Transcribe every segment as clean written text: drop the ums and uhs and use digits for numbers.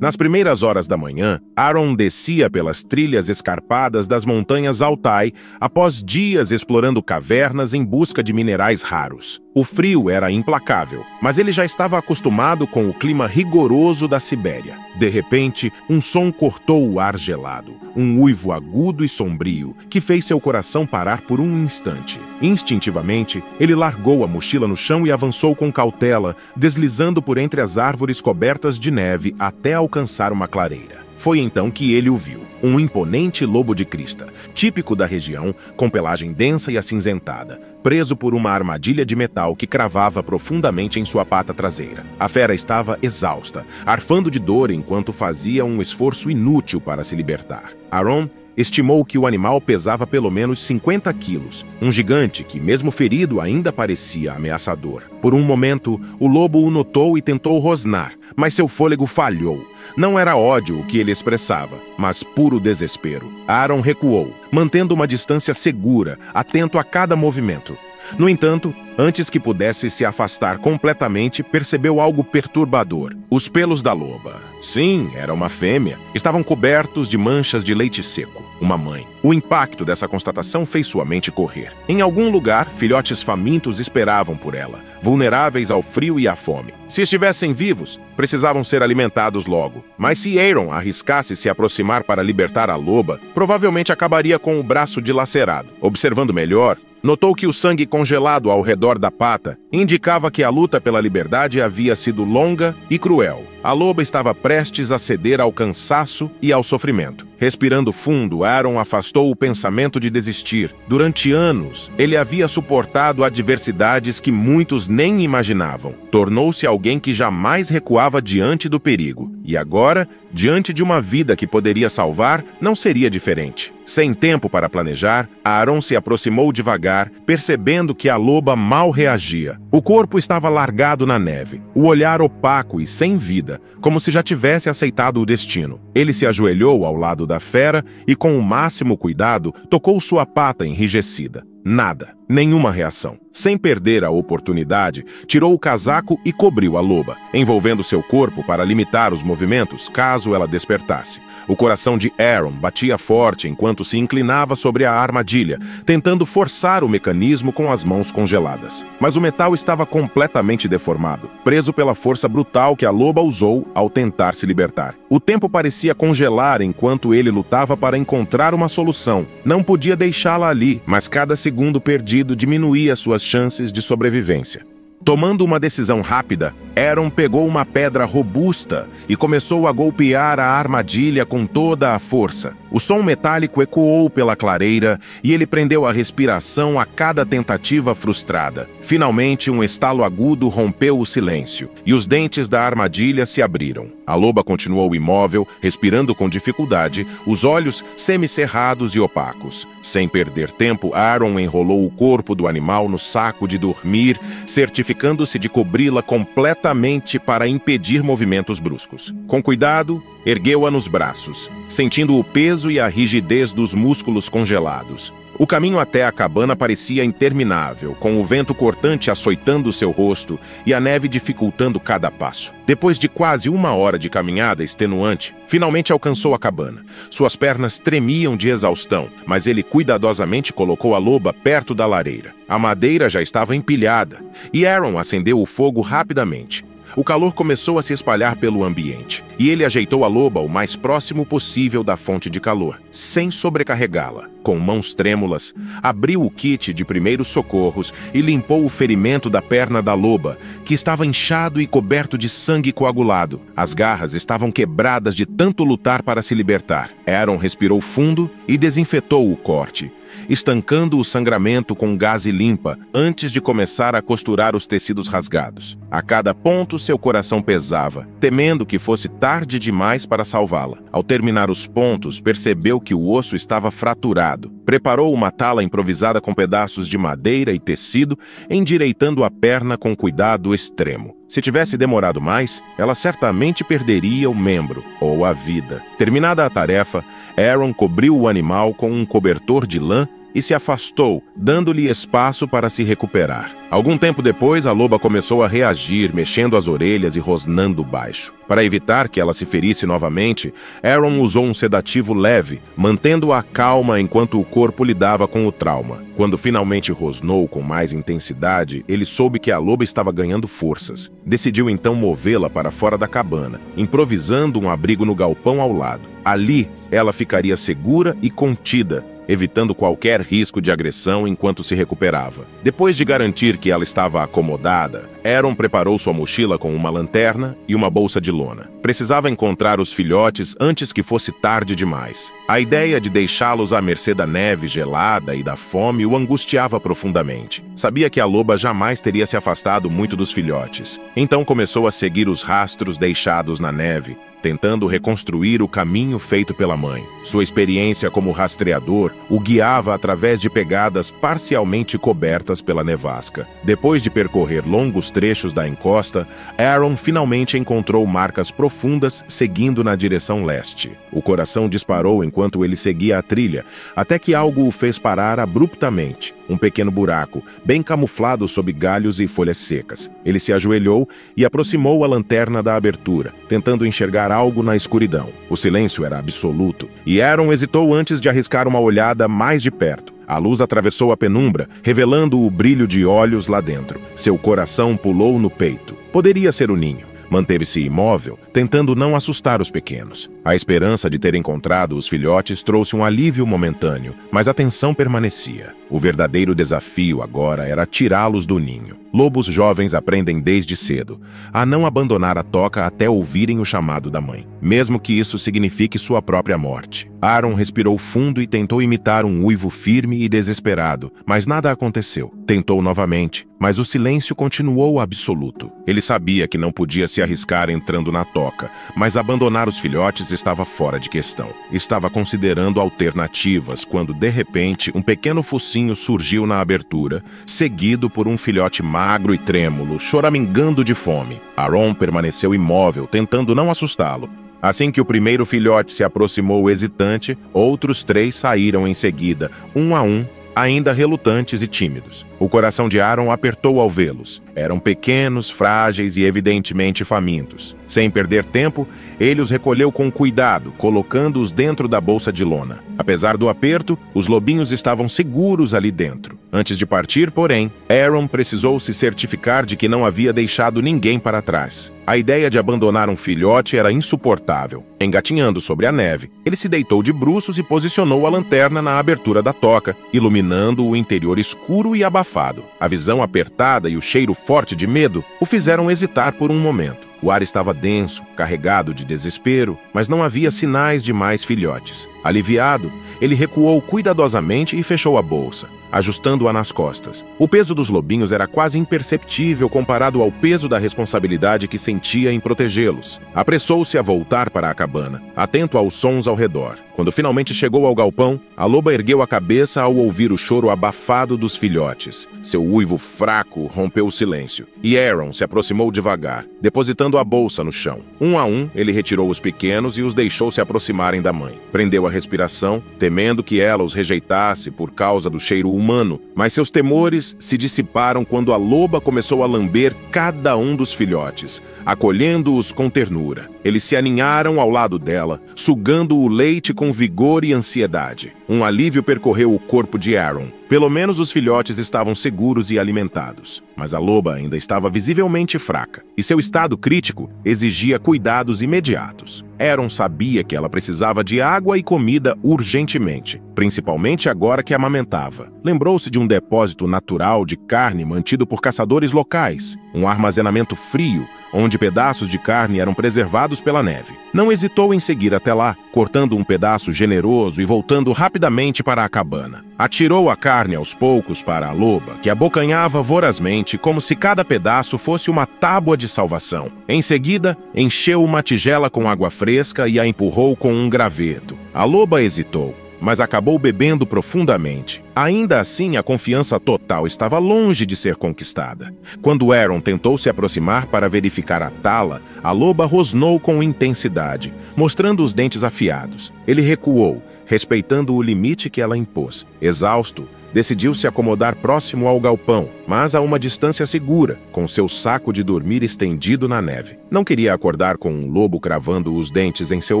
Nas primeiras horas da manhã, Aaron descia pelas trilhas escarpadas das montanhas Altai após dias explorando cavernas em busca de minerais raros. O frio era implacável, mas ele já estava acostumado com o clima rigoroso da Sibéria. De repente, um som cortou o ar gelado, um uivo agudo e sombrio, que fez seu coração parar por um instante. Instintivamente, ele largou a mochila no chão e avançou com cautela, deslizando por entre as árvores cobertas de neve até alcançar uma clareira. Foi então que ele o viu, um imponente lobo de crista, típico da região, com pelagem densa e acinzentada, preso por uma armadilha de metal que cravava profundamente em sua pata traseira. A fera estava exausta, arfando de dor enquanto fazia um esforço inútil para se libertar. Aaron estimou que o animal pesava pelo menos 50 quilos, um gigante que, mesmo ferido, ainda parecia ameaçador. Por um momento, o lobo o notou e tentou rosnar, mas seu fôlego falhou. Não era ódio o que ele expressava, mas puro desespero. Aaron recuou, mantendo uma distância segura, atento a cada movimento. No entanto, antes que pudesse se afastar completamente, percebeu algo perturbador. Os pelos da loba. Sim, era uma fêmea. Estavam cobertos de manchas de leite seco. Uma mãe. O impacto dessa constatação fez sua mente correr. Em algum lugar, filhotes famintos esperavam por ela, vulneráveis ao frio e à fome. Se estivessem vivos, precisavam ser alimentados logo. Mas se Aaron arriscasse se aproximar para libertar a loba, provavelmente acabaria com o braço dilacerado. Observando melhor, notou que o sangue congelado ao redor da pata indicava que a luta pela liberdade havia sido longa e cruel. A loba estava prestes a ceder ao cansaço e ao sofrimento. Respirando fundo, Aaron afastou o pensamento de desistir. Durante anos, ele havia suportado adversidades que muitos nem imaginavam. Tornou-se alguém que jamais recuava diante do perigo. E agora, diante de uma vida que poderia salvar, não seria diferente. Sem tempo para planejar, Aaron se aproximou devagar, percebendo que a loba mal reagia. O corpo estava largado na neve, o olhar opaco e sem vida, como se já tivesse aceitado o destino. Ele se ajoelhou ao lado da fera e, com o máximo cuidado, tocou sua pata enrijecida. Nada, nenhuma reação. Sem perder a oportunidade, tirou o casaco e cobriu a loba, envolvendo seu corpo para limitar os movimentos caso ela despertasse. O coração de Aaron batia forte enquanto se inclinava sobre a armadilha, tentando forçar o mecanismo com as mãos congeladas. Mas o metal estava completamente deformado, preso pela força brutal que a loba usou ao tentar se libertar. O tempo parecia congelar enquanto ele lutava para encontrar uma solução. Não podia deixá-la ali, mas cada segundo perdido diminuía suas chances de sobrevivência. Tomando uma decisão rápida, Aaron pegou uma pedra robusta e começou a golpear a armadilha com toda a força. O som metálico ecoou pela clareira e ele prendeu a respiração a cada tentativa frustrada. Finalmente, um estalo agudo rompeu o silêncio e os dentes da armadilha se abriram. A loba continuou imóvel, respirando com dificuldade, os olhos semicerrados e opacos. Sem perder tempo, Aaron enrolou o corpo do animal no saco de dormir, certificando-se de cobri-la completamente para impedir movimentos bruscos. Com cuidado, ergueu-a nos braços, sentindo o peso e a rigidez dos músculos congelados. O caminho até a cabana parecia interminável, com o vento cortante açoitando seu rosto e a neve dificultando cada passo. Depois de quase 1 hora de caminhada extenuante, finalmente alcançou a cabana. Suas pernas tremiam de exaustão, mas ele cuidadosamente colocou a loba perto da lareira. A madeira já estava empilhada, e Aaron acendeu o fogo rapidamente. O calor começou a se espalhar pelo ambiente, e ele ajeitou a loba o mais próximo possível da fonte de calor, sem sobrecarregá-la. Com mãos trêmulas, abriu o kit de primeiros socorros e limpou o ferimento da perna da loba, que estava inchado e coberto de sangue coagulado. As garras estavam quebradas de tanto lutar para se libertar. Aaron respirou fundo e desinfetou o corte, estancando o sangramento com gaze limpa antes de começar a costurar os tecidos rasgados. A cada ponto, seu coração pesava, temendo que fosse tarde demais para salvá-la. Ao terminar os pontos, percebeu que o osso estava fraturado. Preparou uma tala improvisada com pedaços de madeira e tecido, endireitando a perna com cuidado extremo. Se tivesse demorado mais, ela certamente perderia o membro ou a vida. Terminada a tarefa, Aaron cobriu o animal com um cobertor de lã e se afastou, dando-lhe espaço para se recuperar. Algum tempo depois, a loba começou a reagir, mexendo as orelhas e rosnando baixo. Para evitar que ela se ferisse novamente, Aaron usou um sedativo leve, mantendo-a calma enquanto o corpo lidava com o trauma. Quando finalmente rosnou com mais intensidade, ele soube que a loba estava ganhando forças. Decidiu então movê-la para fora da cabana, improvisando um abrigo no galpão ao lado. Ali, ela ficaria segura e contida, evitando qualquer risco de agressão enquanto se recuperava. Depois de garantir que ela estava acomodada, Aaron preparou sua mochila com uma lanterna e uma bolsa de lona. Precisava encontrar os filhotes antes que fosse tarde demais. A ideia de deixá-los à mercê da neve gelada e da fome o angustiava profundamente. Sabia que a loba jamais teria se afastado muito dos filhotes. Então começou a seguir os rastros deixados na neve, tentando reconstruir o caminho feito pela mãe. Sua experiência como rastreador o guiava através de pegadas parcialmente cobertas pela nevasca. Depois de percorrer longos trechos da encosta, Aaron finalmente encontrou marcas profundas seguindo na direção leste. O coração disparou enquanto ele seguia a trilha, até que algo o fez parar abruptamente. Um pequeno buraco, bem camuflado sob galhos e folhas secas. Ele se ajoelhou e aproximou a lanterna da abertura, tentando enxergar algo na escuridão. O silêncio era absoluto, e Aaron hesitou antes de arriscar uma olhada mais de perto. A luz atravessou a penumbra, revelando o brilho de olhos lá dentro. Seu coração pulou no peito. Poderia ser o ninho. Manteve-se imóvel, tentando não assustar os pequenos. A esperança de ter encontrado os filhotes trouxe um alívio momentâneo, mas a tensão permanecia. O verdadeiro desafio agora era tirá-los do ninho. Lobos jovens aprendem desde cedo a não abandonar a toca até ouvirem o chamado da mãe, mesmo que isso signifique sua própria morte. Aaron respirou fundo e tentou imitar um uivo firme e desesperado, mas nada aconteceu. Tentou novamente, mas o silêncio continuou absoluto. Ele sabia que não podia se arriscar entrando na toca, mas abandonar os filhotes estava fora de questão. Estava considerando alternativas quando, de repente, um pequeno focinho surgiu na abertura, seguido por um filhote magro e trêmulo, choramingando de fome. Aaron permaneceu imóvel, tentando não assustá-lo. Assim que o primeiro filhote se aproximou hesitante, outros 3 saíram em seguida, um a um, ainda relutantes e tímidos. O coração de Aaron apertou ao vê-los. Eram pequenos, frágeis e evidentemente famintos. Sem perder tempo, ele os recolheu com cuidado, colocando-os dentro da bolsa de lona. Apesar do aperto, os lobinhos estavam seguros ali dentro. Antes de partir, porém, Aaron precisou se certificar de que não havia deixado ninguém para trás. A ideia de abandonar um filhote era insuportável. Engatinhando sobre a neve, ele se deitou de bruços e posicionou a lanterna na abertura da toca, iluminando o interior escuro e abafado. A visão apertada e o cheiro forte de medo o fizeram hesitar por um momento. O ar estava denso, carregado de desespero, mas não havia sinais de mais filhotes. Aliviado, ele recuou cuidadosamente e fechou a bolsa, ajustando-a nas costas. O peso dos lobinhos era quase imperceptível comparado ao peso da responsabilidade que sentia em protegê-los. Apressou-se a voltar para a cabana, atento aos sons ao redor. Quando finalmente chegou ao galpão, a loba ergueu a cabeça ao ouvir o choro abafado dos filhotes. Seu uivo fraco rompeu o silêncio, e Aaron se aproximou devagar, depositando a bolsa no chão. Um a um, ele retirou os pequenos e os deixou se aproximarem da mãe. Prendeu a respiração, temendo que ela os rejeitasse por causa do cheiro humano, mas seus temores se dissiparam quando a loba começou a lamber cada um dos filhotes, acolhendo-os com ternura. Eles se aninharam ao lado dela, sugando o leite com vigor e ansiedade. Um alívio percorreu o corpo de Aaron. Pelo menos os filhotes estavam seguros e alimentados. Mas a loba ainda estava visivelmente fraca, e seu estado crítico exigia cuidados imediatos. Aaron sabia que ela precisava de água e comida urgentemente, principalmente agora que amamentava. Lembrou-se de um depósito natural de carne mantido por caçadores locais, um armazenamento frio, onde pedaços de carne eram preservados pela neve. Não hesitou em seguir até lá, cortando um pedaço generoso e voltando rapidamente para a cabana. Atirou a carne aos poucos para a loba, que abocanhava vorazmente como se cada pedaço fosse uma tábua de salvação. Em seguida, encheu uma tigela com água fresca e a empurrou com um graveto. A loba hesitou. mas acabou bebendo profundamente. Ainda assim, a confiança total estava longe de ser conquistada. Quando Aaron tentou se aproximar para verificar a tala, a loba rosnou com intensidade, mostrando os dentes afiados. Ele recuou, respeitando o limite que ela impôs. Exausto, decidiu se acomodar próximo ao galpão, mas a uma distância segura, com seu saco de dormir estendido na neve. Não queria acordar com um lobo cravando os dentes em seu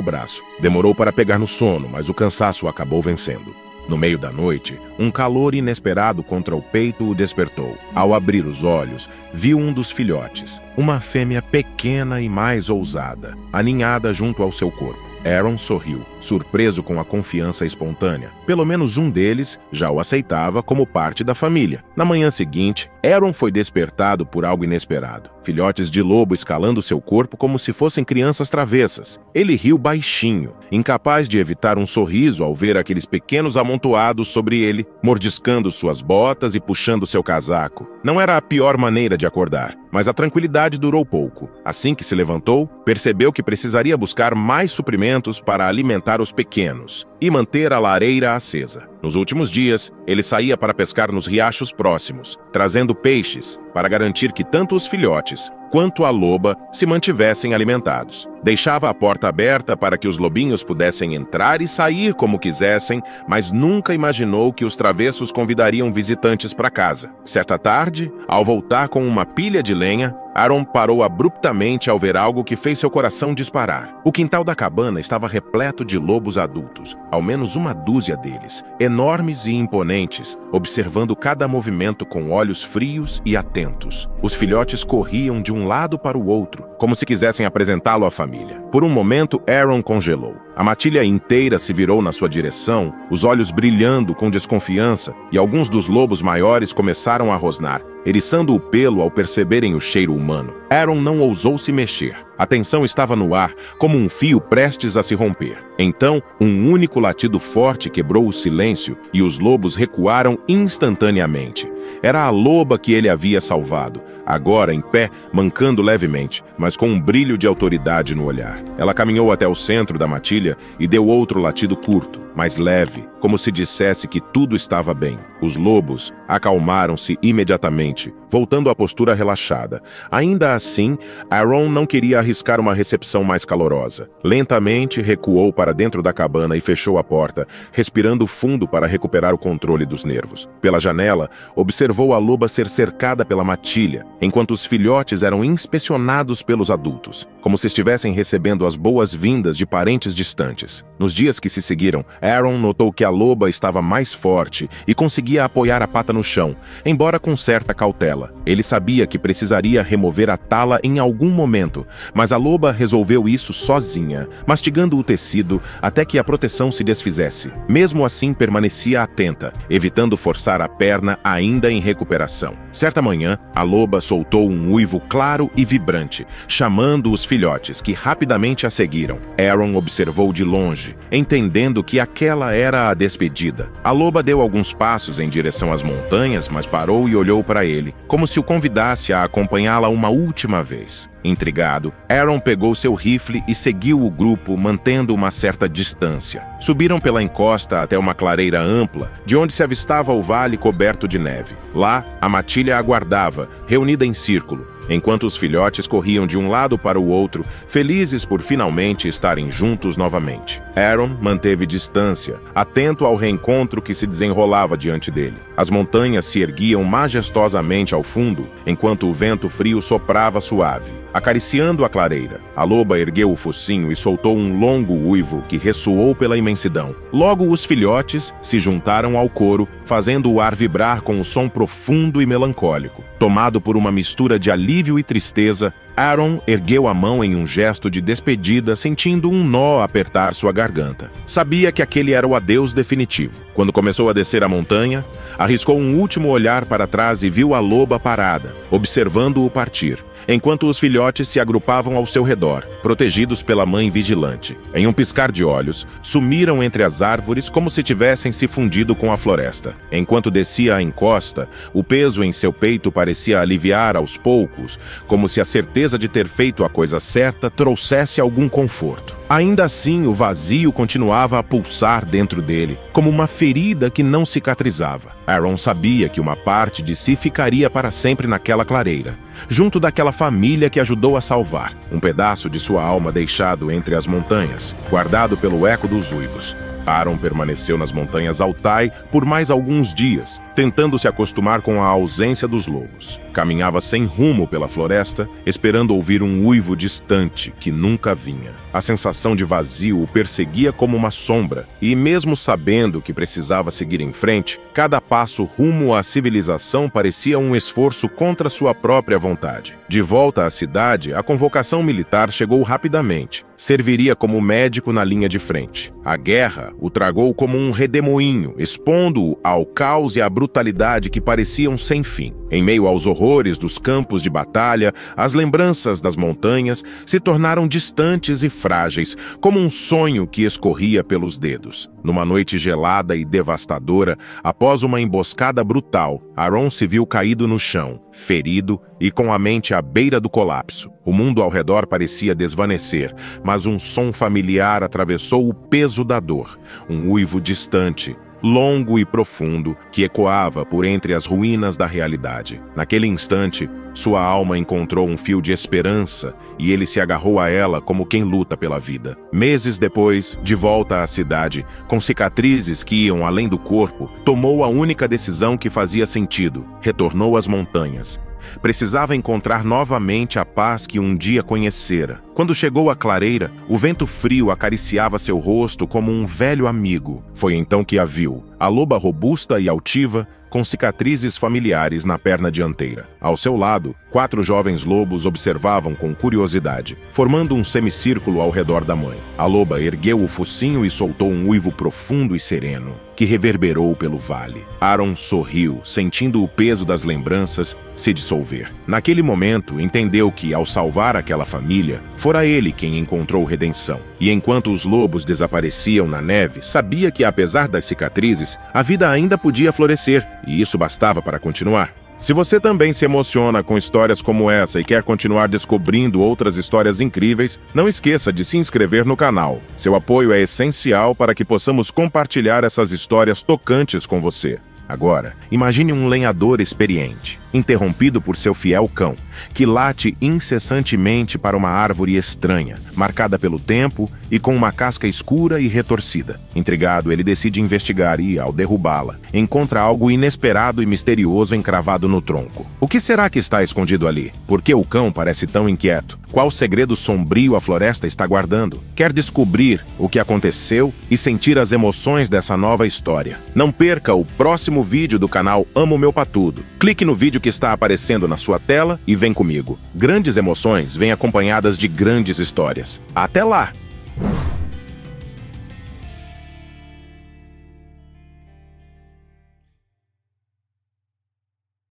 braço. Demorou para pegar no sono, mas o cansaço acabou vencendo. No meio da noite, um calor inesperado contra o peito o despertou. Ao abrir os olhos, viu um dos filhotes, uma fêmea pequena e mais ousada, aninhada junto ao seu corpo. Aaron sorriu, surpreso com a confiança espontânea. Pelo menos um deles já o aceitava como parte da família. Na manhã seguinte, Aaron foi despertado por algo inesperado. Filhotes de lobo escalando seu corpo como se fossem crianças travessas. Ele riu baixinho, incapaz de evitar um sorriso ao ver aqueles pequenos amontoados sobre ele, mordiscando suas botas e puxando seu casaco. Não era a pior maneira de acordar, mas a tranquilidade durou pouco. Assim que se levantou, percebeu que precisaria buscar mais suprimentos para alimentar os pequenos e manter a lareira acesa. Nos últimos dias, ele saía para pescar nos riachos próximos, trazendo peixes para garantir que tanto os filhotes quanto a loba se mantivessem alimentados. Deixava a porta aberta para que os lobinhos pudessem entrar e sair como quisessem, mas nunca imaginou que os travessos convidariam visitantes para casa. Certa tarde, ao voltar com uma pilha de lenha, Aaron parou abruptamente ao ver algo que fez seu coração disparar. O quintal da cabana estava repleto de lobos adultos, ao menos uma dúzia deles, enormes e imponentes, observando cada movimento com olhos frios e atentos. Os filhotes corriam de um lado para o outro, como se quisessem apresentá-lo à família. Por um momento, Aaron congelou. A matilha inteira se virou na sua direção, os olhos brilhando com desconfiança, e alguns dos lobos maiores começaram a rosnar, eriçando o pelo ao perceberem o cheiro humano. Aaron não ousou se mexer. A tensão estava no ar, como um fio prestes a se romper. Então, um único latido forte quebrou o silêncio e os lobos recuaram instantaneamente. Era a loba que ele havia salvado, agora em pé, mancando levemente, mas com um brilho de autoridade no olhar. Ela caminhou até o centro da matilha e deu outro latido curto, mais leve, como se dissesse que tudo estava bem. Os lobos acalmaram-se imediatamente, voltando à postura relaxada. Ainda assim, Aaron não queria arriscar uma recepção mais calorosa. Lentamente recuou para dentro da cabana e fechou a porta, respirando fundo para recuperar o controle dos nervos. Pela janela, observou a loba ser cercada pela matilha, enquanto os filhotes eram inspecionados pelos adultos, como se estivessem recebendo as boas-vindas de parentes distantes. Nos dias que se seguiram, Aaron notou que a loba estava mais forte e conseguia apoiar a pata no chão, embora com certa cautela. Ele sabia que precisaria remover a tala em algum momento, mas a loba resolveu isso sozinha, mastigando o tecido até que a proteção se desfizesse. Mesmo assim, permanecia atenta, evitando forçar a perna ainda em recuperação. Certa manhã, a loba soltou um uivo claro e vibrante, chamando os filhotes, que rapidamente a seguiram. Aaron observou de longe, entendendo que aquela era a despedida. A loba deu alguns passos em direção às montanhas, mas parou e olhou para ele, como se o convidasse a acompanhá-la uma última vez. Intrigado, Aaron pegou seu rifle e seguiu o grupo, mantendo uma certa distância. Subiram pela encosta até uma clareira ampla, de onde se avistava o vale coberto de neve. Lá, a matilha aguardava, reunida em círculo, enquanto os filhotes corriam de um lado para o outro, felizes por finalmente estarem juntos novamente. Aaron manteve distância, atento ao reencontro que se desenrolava diante dele. As montanhas se erguiam majestosamente ao fundo, enquanto o vento frio soprava suave, acariciando a clareira. A loba ergueu o focinho e soltou um longo uivo que ressoou pela imensidão. Logo os filhotes se juntaram ao coro, fazendo o ar vibrar com um som profundo e melancólico. Tomado por uma mistura de alívio e tristeza, Aaron ergueu a mão em um gesto de despedida, sentindo um nó apertar sua garganta. Sabia que aquele era o adeus definitivo. Quando começou a descer a montanha, arriscou um último olhar para trás e viu a loba parada, observando-o partir. enquanto os filhotes se agrupavam ao seu redor, protegidos pela mãe vigilante. Em um piscar de olhos, sumiram entre as árvores como se tivessem se fundido com a floresta. Enquanto descia a encosta, o peso em seu peito parecia aliviar aos poucos, como se a certeza de ter feito a coisa certa trouxesse algum conforto. Ainda assim, o vazio continuava a pulsar dentro dele, como uma ferida que não cicatrizava. Aaron sabia que uma parte de si ficaria para sempre naquela clareira, junto daquela família que ajudou a salvar, um pedaço de sua alma deixado entre as montanhas, guardado pelo eco dos uivos. Aaron permaneceu nas montanhas Altai por mais alguns dias, tentando se acostumar com a ausência dos lobos. Caminhava sem rumo pela floresta, esperando ouvir um uivo distante que nunca vinha. A sensação de vazio o perseguia como uma sombra, e mesmo sabendo que precisava seguir em frente, cada passo rumo à civilização parecia um esforço contra sua própria vontade. De volta à cidade, a convocação militar chegou rapidamente. Serviria como médico na linha de frente. A guerra o tragou como um redemoinho, expondo-o ao caos e à brutalidade que pareciam sem fim. Em meio aos horrores dos campos de batalha, as lembranças das montanhas se tornaram distantes e frágeis, como um sonho que escorria pelos dedos. Numa noite gelada e devastadora, após uma emboscada brutal, Aaron se viu caído no chão, ferido e com a mente à beira do colapso. O mundo ao redor parecia desvanecer, mas um som familiar atravessou o peso da dor, um uivo distante, longo e profundo, que ecoava por entre as ruínas da realidade. Naquele instante, sua alma encontrou um fio de esperança e ele se agarrou a ela como quem luta pela vida. Meses depois, de volta à cidade, com cicatrizes que iam além do corpo, tomou a única decisão que fazia sentido: retornou às montanhas. Precisava encontrar novamente a paz que um dia conhecera. Quando chegou à clareira, o vento frio acariciava seu rosto como um velho amigo. Foi então que a viu, a loba robusta e altiva, com cicatrizes familiares na perna dianteira. Ao seu lado, 4 jovens lobos observavam com curiosidade, formando um semicírculo ao redor da mãe. A loba ergueu o focinho e soltou um uivo profundo e sereno, que reverberou pelo vale. Aaron sorriu, sentindo o peso das lembranças se dissolver. Naquele momento, entendeu que, ao salvar aquela família, fora ele quem encontrou redenção. E enquanto os lobos desapareciam na neve, sabia que, apesar das cicatrizes, a vida ainda podia florescer, e isso bastava para continuar. Se você também se emociona com histórias como essa e quer continuar descobrindo outras histórias incríveis, não esqueça de se inscrever no canal. Seu apoio é essencial para que possamos compartilhar essas histórias tocantes com você. Agora, imagine um lenhador experiente, interrompido por seu fiel cão, que late incessantemente para uma árvore estranha, marcada pelo tempo e com uma casca escura e retorcida. Intrigado, ele decide investigar e, ao derrubá-la, encontra algo inesperado e misterioso encravado no tronco. O que será que está escondido ali? Por que o cão parece tão inquieto? Qual segredo sombrio a floresta está guardando? Quer descobrir o que aconteceu e sentir as emoções dessa nova história? Não perca o próximo vídeo do canal Amo Meu Patudo. Clique no vídeo que está aparecendo na sua tela e vem comigo. Grandes emoções vêm acompanhadas de grandes histórias. Até lá!